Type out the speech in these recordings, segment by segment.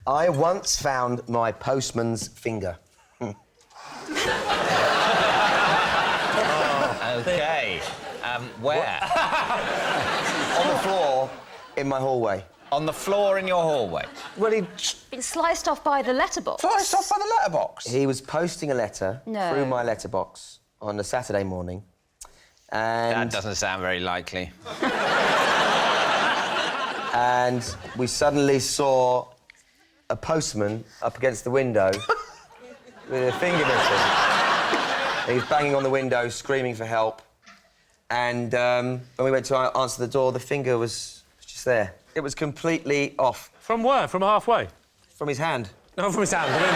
I once found my postman's finger. OK. Where? On the floor in my hallway. On the floor in your hallway? Well, he'd... Been sliced off by the letterbox. Sliced off by the letterbox? He was posting a letter through my letterbox on a Saturday morning, and... That doesn't sound very likely. And we suddenly saw a postman up against the window with a finger missing. He was banging on the window, screaming for help. And when we went to answer the door, the finger was just there. It was completely off. From where? From halfway? From his hand. No, from his hand. I mean,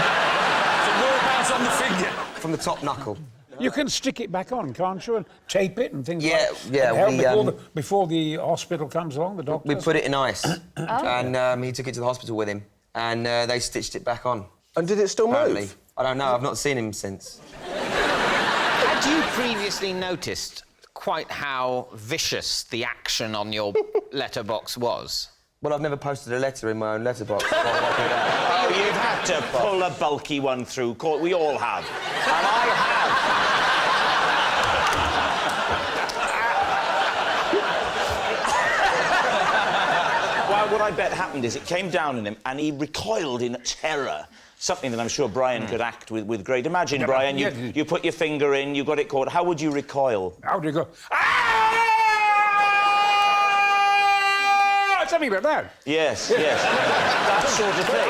so whereabouts on the finger? From the top knuckle. You can stick it back on, can't you, and tape it and things like that. Yeah, before the hospital comes along, the doctor. We put it in ice, and he took it to the hospital with him, and they stitched it back on. And did it still move? I don't know. I've not seen him since. Had you previously noticed quite how vicious the action on your letterbox was? Well, I've never posted a letter in my own letterbox. Oh, you've had to pull a bulky one through court. We all have. And I have. Well, what I bet happened is it came down on him and he recoiled in terror. Something that I'm sure Brian could act with great... Imagine, Brian, you put your finger in, you got it caught. How would you recoil? How do you go? Something like that. Yes, yes. That sort of thing,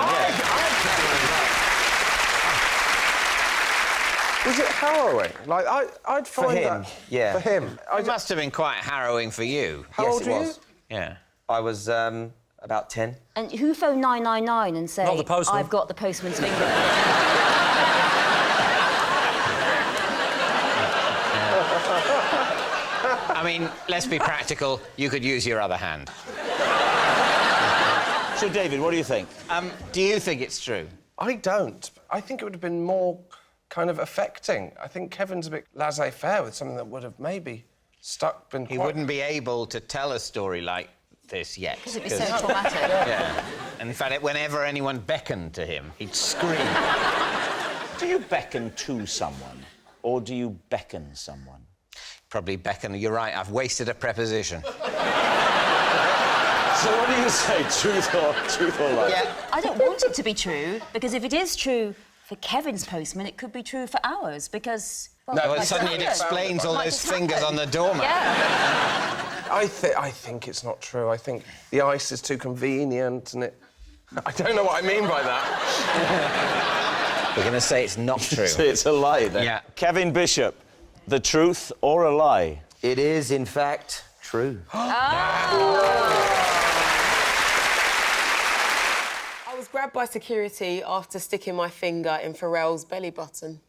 Was yes. it harrowing? Like, I'd find him, that... yeah. For him. It must have been quite harrowing for you. How old were you? Yeah. I was about 10. And who phoned 999 and said, Not the postman. I've got the postman's finger? I mean, let's be practical. You could use your other hand. So, David, what do you think? Do you think it's true? I don't. I think it would have been more kind of affecting. I think Kevin's a bit laissez-faire with something that would have maybe been He wouldn't be able to tell a story like this yet. Because it'd be so traumatic. Yeah. And in fact, whenever anyone beckoned to him, he'd scream. Do you beckon to someone, or do you beckon someone? Probably beckon. You're right, I've wasted a preposition. So what do you say, truth or lie? Yeah. I don't want it to be true, because if it is true for Kevin's postman, it could be true for ours, because... Well, Well, suddenly it explains all those fingers on the doormat. Yeah. I think it's not true. I think the ice is too convenient and it... I don't know what I mean by that. We're going to say it's not true. So it's a lie, then? Yeah. Kevin Bishop, the truth or a lie? It is, in fact, true. I was grabbed by security after sticking my finger in Pharrell's belly button.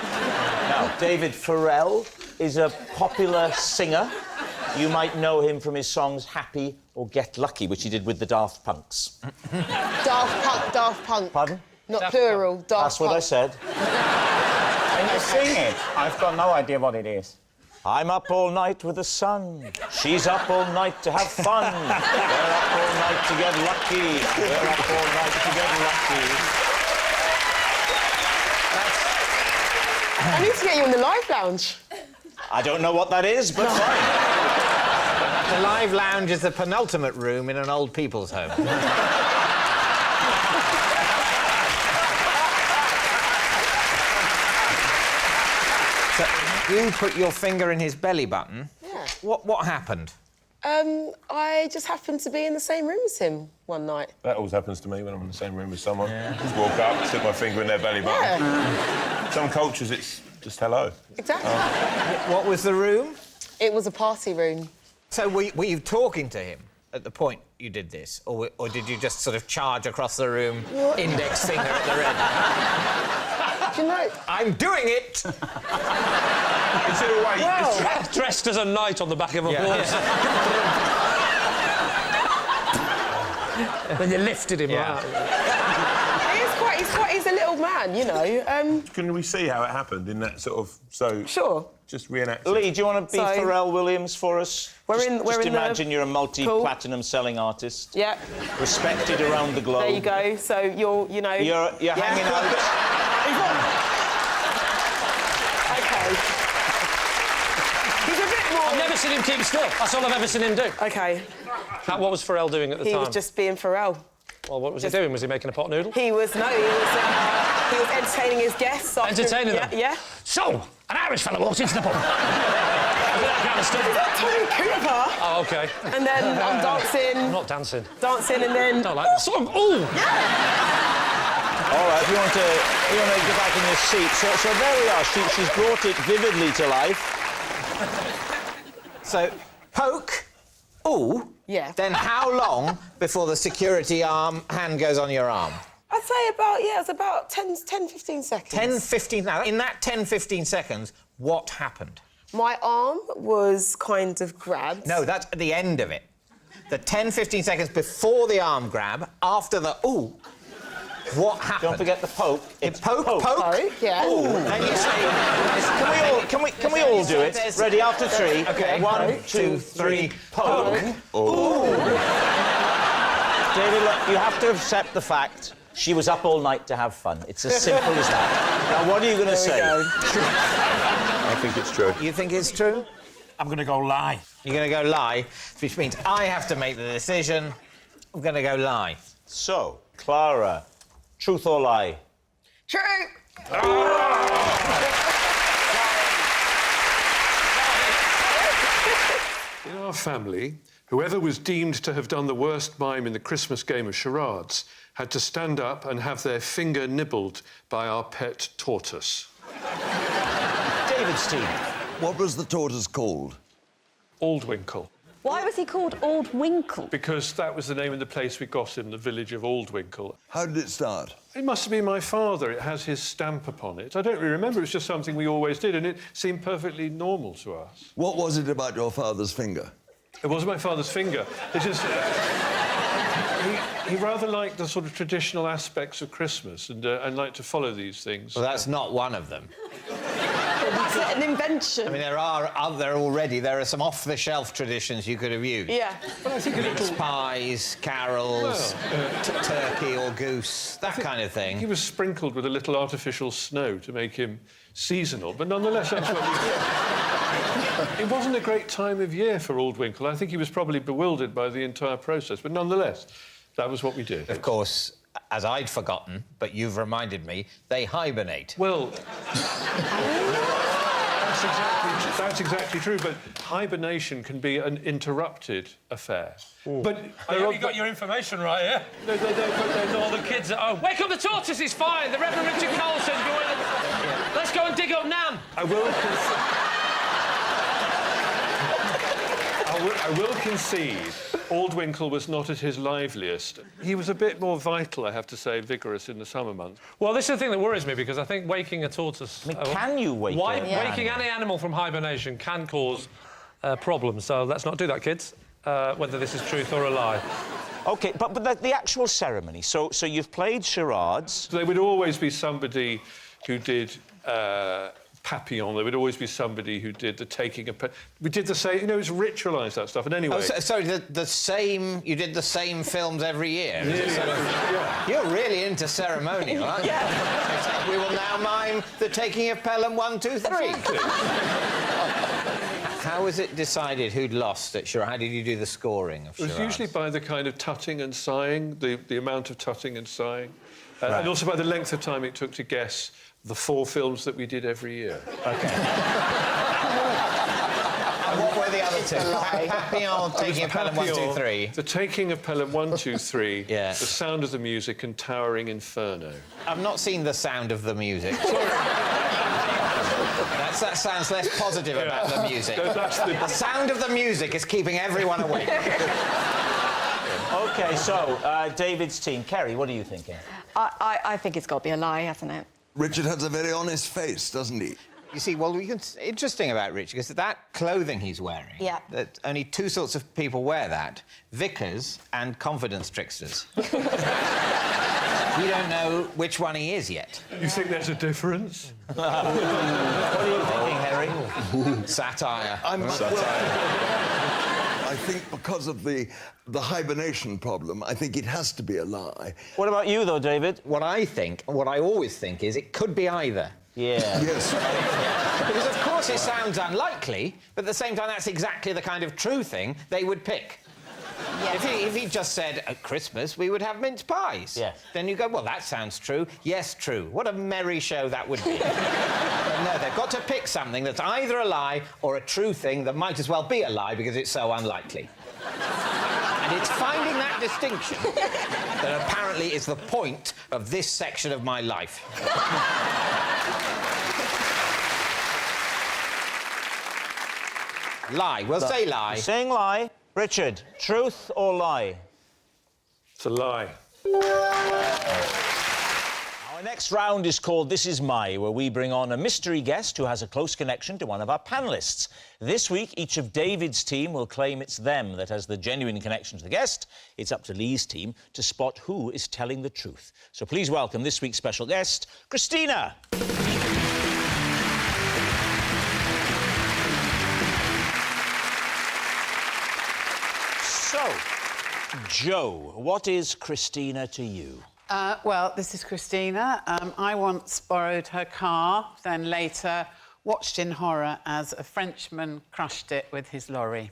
Now, David Pharrell is a popular singer. You might know him from his songs Happy or Get Lucky, which he did with the Daft Punks. Daft Punk. Pardon? Not plural, Daft Punk. That's what I said. Can you sing it? I've got no idea what it is. I'm up all night with the sun. She's up all night to have fun. We're up all night to get lucky. We're up all night to get lucky. I need to get you in the live lounge. I don't know what that is, but fine. The live lounge is the penultimate room in an old people's home. So, you put your finger in his belly button. Yeah. What happened? I just happened to be in the same room as him one night. That always happens to me when I'm in the same room with someone. Just walk up, stick my finger in their belly button. Yeah. Some cultures, it's just hello. Exactly. What was the room? It was a party room. So were you talking to him at the point you did this? Or did you just sort of charge across the room, index finger at the red? Do you know... I'm doing it! Is it a way? Well, dressed as a knight on the back of a horse. Then you lifted him out. He's a little man, you know. Can we see how it happened in that sort of... So... Sure. Just reenact. Lee, do you want to be So- Pharrell Williams for us? We're just, in- we're just in the imagine you're a multi-platinum selling artist. Yeah. Respected around the globe. There you go. So you're, you know... You're hanging out. OK. He's a bit more... I've never seen him keep still. That's all I've ever seen him do. OK. What was Pharrell doing at the He time? was just being Pharrell. Well, what was he doing? Was he making a pot noodle? He was entertaining his guests. Entertaining them? Yeah. So, an Irish fella walks into the pub. That kind of stuff. Tommy Cooper. Oh, OK. And then I'm dancing. I'm not dancing. Dancing and then... I don't like the song. Ooh! All right, if you want to get back in your seat. So there we are. She's brought it vividly to life. So, poke, ooh. Yeah. Then how long before the security hand goes on your arm? I'd say it's about 10, 15 seconds. 10, 15... Now, in that 10, 15 seconds, what happened? My arm was kind of grabbed. No, that's at the end of it. The 10, 15 seconds before the arm grab, after the ooh, what happened? Don't forget the poke. It's poke. Yeah. Ooh. Then you say... Can we all do it? Ready, after three. OK. 1, 2, 3, poke. Ooh. David, look, you have to accept the fact she was up all night to have fun. It's as simple as that. Now, what are you going to say? I think it's true. You think it's true? I'm going to go lie. You're going to go lie, which means I have to make the decision. I'm going to go lie. So, Clara, truth or lie? True. In our family, whoever was deemed to have done the worst mime in the Christmas game of charades had to stand up and have their finger nibbled by our pet tortoise. David's team. What was the tortoise called? Aldwinkle. Why was he called Aldwinkle? Because that was the name of the place we got in, the village of Aldwinkle. How did it start? It must have been my father. It has his stamp upon it. I don't really remember. It was just something we always did, and it seemed perfectly normal to us. What was it about your father's finger? It wasn't my father's finger. It just... he rather liked the sort of traditional aspects of Christmas and liked to follow these things. Well, that's not one of them. That's an invention. I mean, there are some off-the-shelf traditions you could have used. Yeah. But I think Mince pies, carols, turkey or goose, that kind of thing. He was sprinkled with a little artificial snow to make him seasonal, but nonetheless, that's what we did. It wasn't a great time of year for Aldwinkle. I think he was probably bewildered by the entire process, but nonetheless, that was what we did. Of course, as I'd forgotten, but you've reminded me, they hibernate. Well... That's exactly true, but hibernation can be an interrupted affair. But I hope you got your information right, yeah? All the kids at home. Wake up, the tortoise is fine. The Reverend Richard Coles says go in. Let's go and dig up Nan. I will concede Aldwinkle was not at his liveliest. He was a bit more vital, I have to say, vigorous in the summer months. Well, this is the thing that worries me, because I think waking a tortoise... I mean, can you wake Waking any animal from hibernation can cause problems, so let's not do that, kids, whether this is truth or a lie. OK, but the actual ceremony, so you've played charades... There would always be somebody who did... Papillon, there would always be somebody who did the taking of... We did the same... You know, it's ritualised, that stuff, and anyway... Oh, sorry, the same... You did the same films every year? Yeah. You're really into ceremonial, aren't you? Yeah. We will now mime the taking of Pelham 1, 2, 3. How was it decided who'd lost at charades? How did you do the scoring of charades? It was usually by the kind of tutting and sighing, the amount of tutting and sighing, and also by the length of time it took to guess the 4 films that we did every year. OK. And what were the other two? Papillon, Taking of Pelham 1, 2, 3. The Taking of Pelham 1, 2, 3. Yeah. The Sound of the Music and Towering Inferno. I've not seen The Sound of the Music. That sounds less positive about the music. The sound of the music is keeping everyone awake. OK, so, David's team. Kiri, what are you thinking? I think it's got to be a lie, hasn't it? Richard has a very honest face, doesn't he? You see, well, interesting about Richard is that clothing he's wearing... Yeah. That only 2 sorts of people wear that. Vicars and confidence tricksters. We don't know which one he is yet. You think there's a difference? What are you thinking, Harry? Satire. I think because of the hibernation problem, I think it has to be a lie. What about you, though, David? What I always think is it could be either. Yeah. Yes. Because, of course, it sounds unlikely, but at the same time, that's exactly the kind of true thing they would pick. Yeah. If he just said, at Christmas, we would have mince pies. Yes. Then you go, well, that sounds true. Yes, true. What a merry show that would be. But no, they've got to pick something that's either a lie or a true thing that might as well be a lie because it's so unlikely. And it's finding that distinction that apparently is the point of this section of my life. Lie. We'll say lie. Saying lie. Richard, truth or lie? It's a lie. Our next round is called This Is My, where we bring on a mystery guest who has a close connection to one of our panellists. This week, each of David's team will claim it's them that has the genuine connection to the guest. It's up to Lee's team to spot who is telling the truth. So please welcome this week's special guest, Christina. So, Joe, what is Christina to you? Well, this is Christina. I once borrowed her car, then later watched in horror as a Frenchman crushed it with his lorry.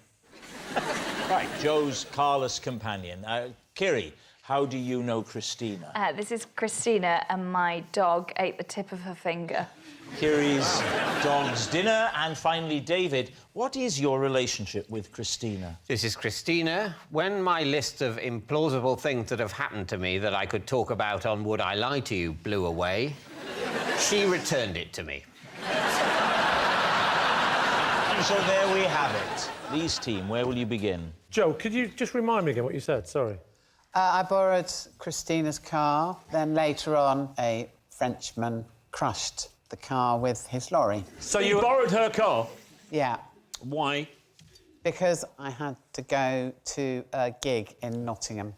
Right, Joe's carless companion. Kiri, how do you know Christina? This is Christina, and my dog ate the tip of her finger. Kiri's dog's dinner, and finally, David, what is your relationship with Christina? This is Christina. When my list of implausible things that have happened to me that I could talk about on Would I Lie to You blew away, she returned it to me. So there we have it. Lee's team, where will you begin? Joe, could you just remind me again what you said? Sorry. I borrowed Christina's car, then later on a Frenchman crushed the car with his lorry. So you borrowed her car? Yeah. Why? Because I had to go to a gig in Nottingham.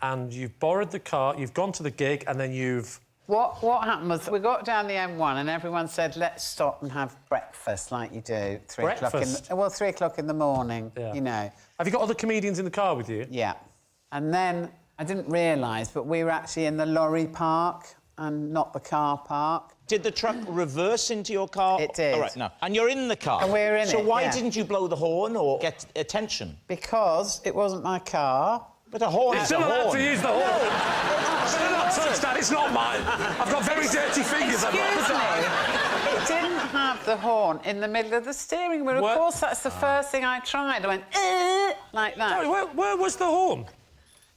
And you've borrowed the car, you've gone to the gig, and then you've... What happened was we got down the M1 and everyone said, let's stop and have breakfast like you do. 3 o'clock well, 3 o'clock in the morning, you know. Have you got other comedians in the car with you? Yeah. And then I didn't realise, but we were actually in the lorry park and not the car park. Did the truck reverse into your car? It did. All right, now. And you're in the car? And we're in it, So why yeah. didn't you blow the horn or get attention? Because it wasn't my car. But a horn is a horn. You're still allowed to use the horn. I'm still not touched that, it's not mine. I've got very dirty fingers. Excuse me. It didn't have the horn in the middle of the steering wheel. Of course, that's the first thing I tried. I went, like that. Sorry, where was the horn?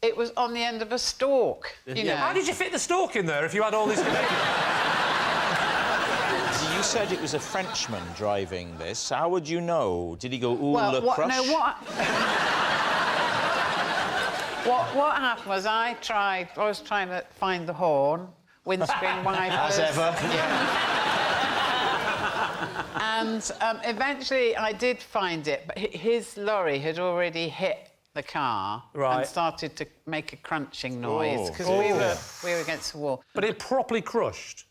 It was on the end of a stalk, you know. How did you fit the stalk in there if you had all these connections? You said it was a Frenchman driving this. How would you know? Did he go, ooh, le crush? No, what happened was I was trying to find the horn, windscreen wipers. As ever. And eventually I did find it, but his lorry had already hit the car and started to make a crunching noise because we were against the wall. But it properly crushed?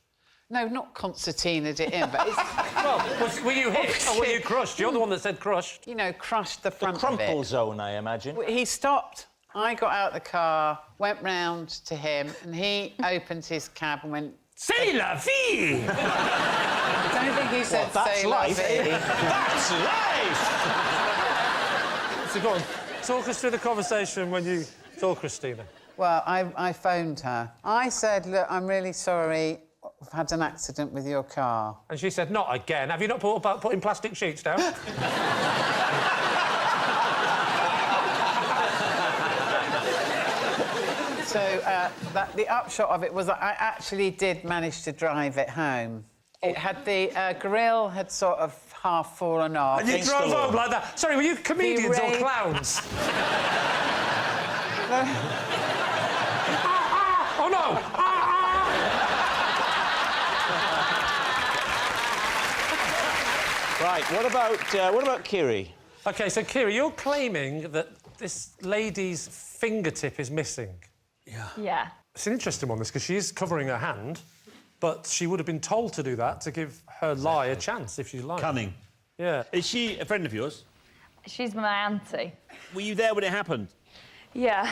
No, not concertinaed it in, but it's... Well, were you hit or were you crushed? You're the one that said crushed. You know, crushed the front The crumple of it. zone, I imagine. He stopped. I got out the car, went round to him, and he opened his cab and went... C'est la vie! I don't think he said that's say life. That's life! So go on, talk us through the conversation when you saw Christina. Well, I phoned her. I said, look, I'm really sorry, I've had an accident with your car. And she said, not again. Have you not putting plastic sheets down? So the upshot of it was that I actually did manage to drive it home. It had the grill had sort of half fallen off. And you drove home like that? Sorry, were you comedians or clowns? Oh, no! Right, what about Kiri? OK, so, Kiri, you're claiming that this lady's fingertip is missing. Yeah. It's an interesting one, this, because she is covering her hand, but she would have been told to do that to give her lie a chance, if she's lying. Cunning. Yeah. Is she a friend of yours? She's my auntie. Were you there when it happened? Yeah.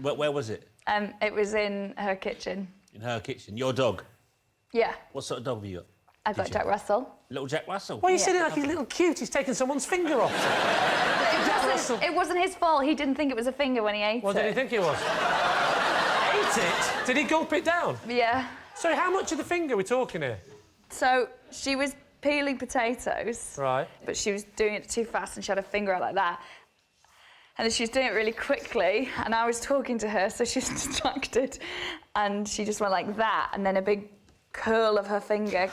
Where was it? It was in her kitchen. In her kitchen. Your dog? Yeah. What sort of dog have you got? I've got Jack Russell. Little Jack Russell? Why are you sitting like he's a little cute? He's taken someone's finger off. It wasn't his fault. He didn't think it was a finger when he ate it. What did he think it was? Ate it? Did he gulp it down? Yeah. So how much of the finger are we talking here? So she was peeling potatoes. Right. But she was doing it too fast and she had her finger out like that. And then she was doing it really quickly and I was talking to her, so she was distracted. And she just went like that, and then a big curl of her finger.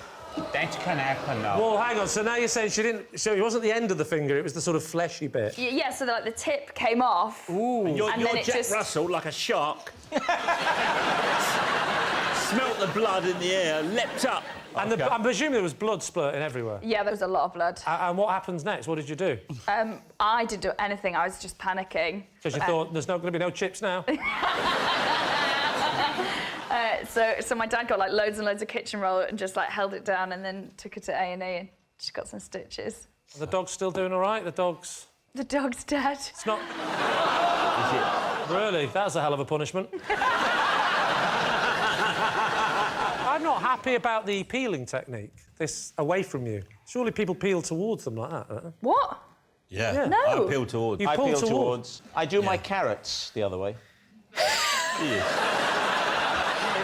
That can happen now. Well, hang on, so now you're saying she didn't... So it wasn't the end of the finger, it was the sort of fleshy bit. Yeah, so like the tip came off. Ooh. And you're then it Jack just... Russell, like a shark. Smelt the blood in the air, leapt up. And I'm presuming there was blood splurting everywhere. Yeah, there was a lot of blood. And what happens next? What did you do? I didn't do anything. I was just panicking. Because you thought, there's not going to be no chips now? So my dad got, like, loads and loads of kitchen roll and just, like, held it down and then took her to A&E and she got some stitches. Are the dog's still doing all right? The dog's dead. It's not... Really? That's a hell of a punishment. I'm not happy about the peeling technique. This away from you. Surely people peel towards them like that, don't they? What? Yeah. No. I peel towards. I peel towards. I do my carrots the other way.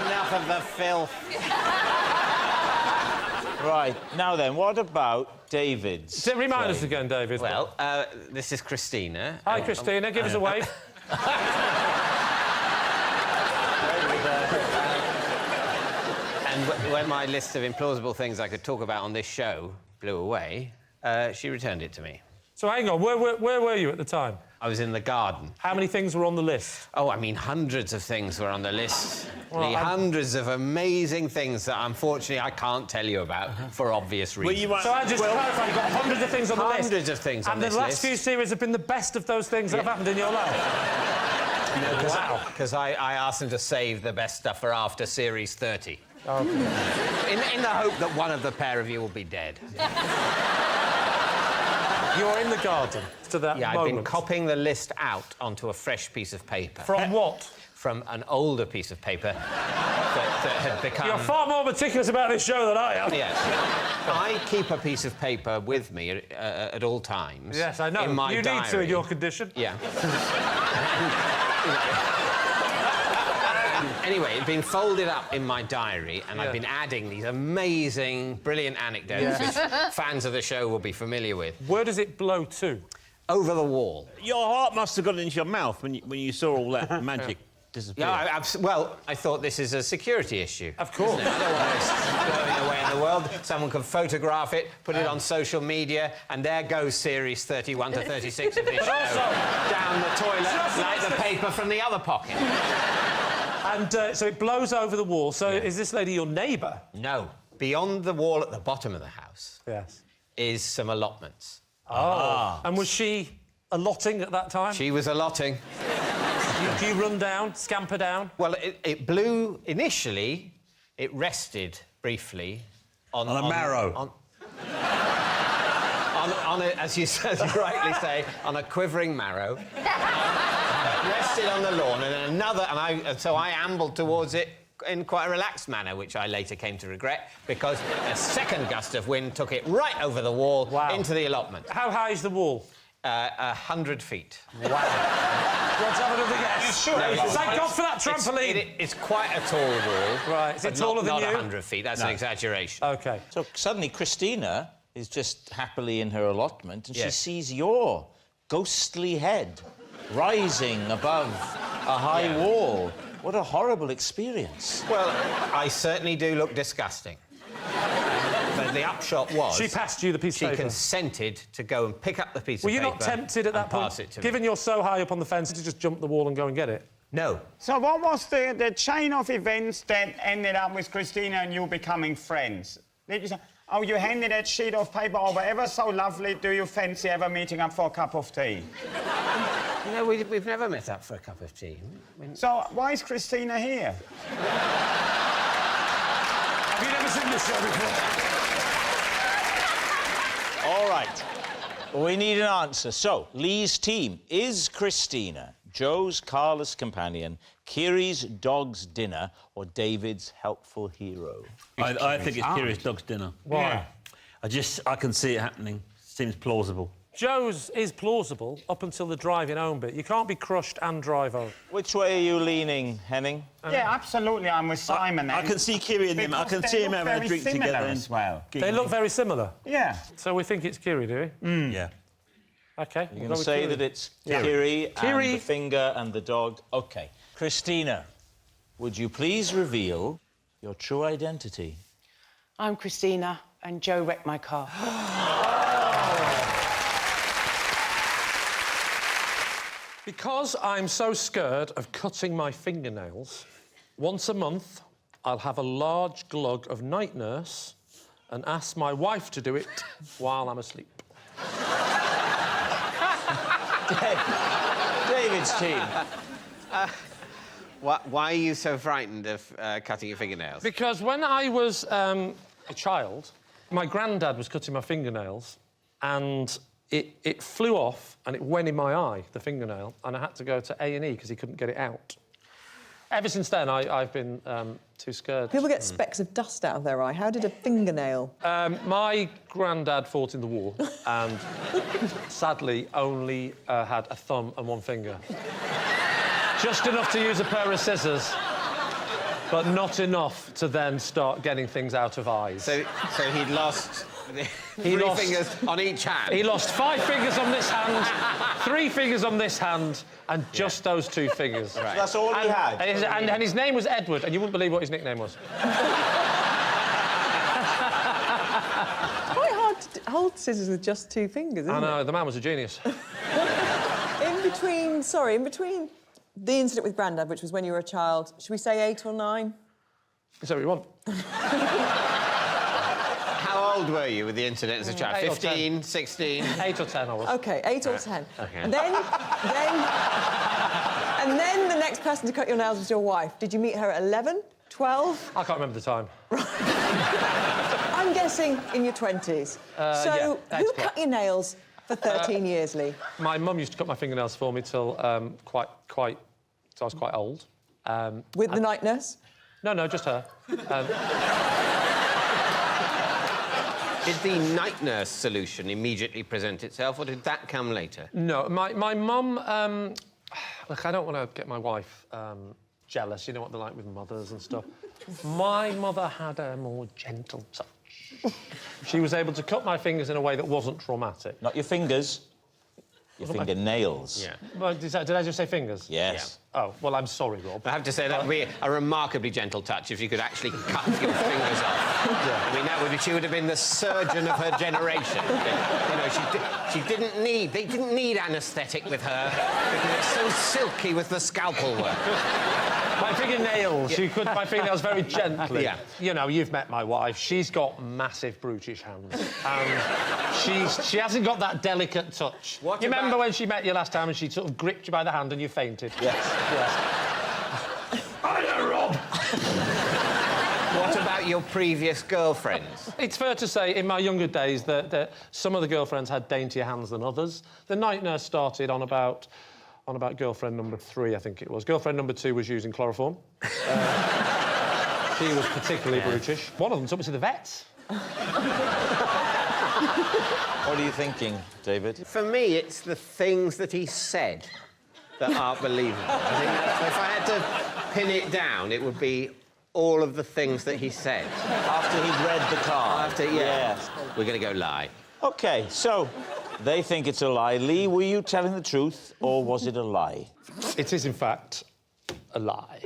Enough of the filth. Right, now then, what about David's? Remind us again, David. Well, this is Christina. Hi, Christina. Give us a wave. And when my list of implausible things I could talk about on this show blew away, she returned it to me. So hang on, where were you at the time? I was in the garden. How many things were on the list? Oh, I mean, hundreds of things were on the list. Well, Hundreds of amazing things that, unfortunately, I can't tell you about for obvious reasons. So I just clarify, you've got hundreds of things on the list. Hundreds of things on this list. And the last few series have been the best of those things that have happened in your life? Because I asked them to save the best stuff for after Series 30. Okay. In the hope that one of the pair of you will be dead. You're in the garden to that Yeah, moment. I've been copying the list out onto a fresh piece of paper. From what? From an older piece of paper that had become... You're far more meticulous about this show than I am. Yes. I keep a piece of paper with me at all times. Yes, I know. In my you diary. need to in your condition. Yeah. Anyway, it'd been folded up in my diary, and I've been adding these amazing, brilliant anecdotes which fans of the show will be familiar with. Where does it blow to? Over the wall. Your heart must have gone into your mouth when you saw all that magic disappear. Yeah, well, I thought this is a security issue. Of course. I don't want this blowing away in the world. Someone could photograph it, put it on social media, and there goes Series 31 to 36 of this show. Down the toilet like the paper from the other pocket. And so it blows over the wall. So is this lady your neighbour? No. Beyond the wall at the bottom of the house is some allotments. Oh. And was she allotting at that time? She was allotting. Do you run down, scamper down? Well, it blew initially. It rested briefly on a marrow. On a, as you rightly say, on a quivering marrow. Rested on the lawn, and then another, so I ambled towards it in quite a relaxed manner, which I later came to regret, because a second gust of wind took it right over the wall into the allotment. How high is the wall? 100 feet. Wow. Let's have another guess. Sure. Thank God for that trampoline. It's quite a tall wall. Right. Is it taller than you? Not 100 feet. That's an exaggeration. OK. So suddenly Christina is just happily in her allotment and she sees your ghostly head rising above a high wall. What a horrible experience. Well, I certainly do look disgusting. But the upshot was... She passed you the piece of paper. She consented to go and pick up the piece of paper. Were you not tempted at that point? Pass it to Given me. you're so high up on the fence, to just jump the wall and go and get it? No. So what was the chain of events that ended up with Christina and you becoming friends? Did you say, oh, you handed that sheet of paper over, ever so lovely, do you fancy ever meeting up for a cup of tea? You know, we've never met up for a cup of tea. So, why is Christina here? Have you never seen this show before? All right. We need an answer. So, Lee's team, is Christina Joe's carless companion, Kiri's dog's dinner, or David's helpful hero? I think it's Kiri's dog's dinner. Why? I can see it happening. Seems plausible. Joe's is plausible up until the driving home bit. You can't be crushed and drive home. Which way are you leaning, Henning? Yeah, absolutely. I'm with Simon. I can see Kiri and them. I can see him having a drink together as well. They look very similar. Yeah. So we think it's Kiri, do we? Yeah. OK. You're going to say that it's Kiri and the finger and the dog? OK. Christina, would you please reveal your true identity? I'm Christina, and Joe wrecked my car. Because I'm so scared of cutting my fingernails, once a month I'll have a large glug of night nurse and ask my wife to do it while I'm asleep. David's team. Why are you so frightened of cutting your fingernails? Because when I was a child, my granddad was cutting my fingernails and it flew off and it went in my eye, the fingernail, and I had to go to A&E because he couldn't get it out. Ever since then, I've been too scared. People get specks of dust out of their eye. How did a fingernail? My granddad fought in the war and sadly only had a thumb and one finger. Just enough to use a pair of scissors, but not enough to then start getting things out of eyes. So he'd lost... Three fingers on each hand. He lost 5 fingers on this hand, 3 fingers on this hand, and just those 2 fingers. Right. So that's all he had? And his name was Edward, and you wouldn't believe what his nickname was. Quite hard to hold scissors with just 2 fingers, isn't it? I know, the man was a genius. In between the incident with Grandad, which was when you were a child, should we say 8 or 9? Is that what you want? How old were you with the incident as a child? 8 or 15, 16? 8 or 10 I was. OK, 8 or 10. OK. And then the next person to cut your nails was your wife. Did you meet her at 11, 12? I can't remember the time. I'm guessing in your 20s. So who cut your nails for 13 years, Lee? My mum used to cut my fingernails for me till till I was quite old. With the night nurse? No, just her. Did the night nurse solution immediately present itself, or did that come later? No, my mum... look, I don't want to get my wife jealous. You know what they're like with mothers and stuff. My mother had a more gentle touch. She was able to cut my fingers in a way that wasn't traumatic. Not your fingers. Your fingernails. Yeah. Well, did I just say fingers? Yes. Yeah. Oh, well, I'm sorry, Rob. I have to say that would be a remarkably gentle touch if you could actually cut your fingers off. Yeah. I mean, that would be... She would have been the surgeon of her generation. You know, she didn't need... They didn't need anaesthetic with her because it's so silky with the scalpel work. My fingernails. She cut my fingernails very gently. Yeah. You know, you've met my wife. She's got massive brutish hands. And she hasn't got that delicate touch. You remember when she met you last time and she sort of gripped you by the hand and you fainted? Yes. I know, Rob! What about your previous girlfriends? It's fair to say, in my younger days, that some of the girlfriends had daintier hands than others. The night nurse started on about girlfriend number 3, I think it was. Girlfriend number 2 was using chloroform. She was particularly brutish. One of them took me to the vets. What are you thinking, David? For me, it's the things that he said that aren't believable. I think if I had to pin it down, it would be all of the things that he said. After he'd read the card? Yes. We're going to go lie. OK, so they think it's a lie. Lee, were you telling the truth or was it a lie? It is, in fact, a lie.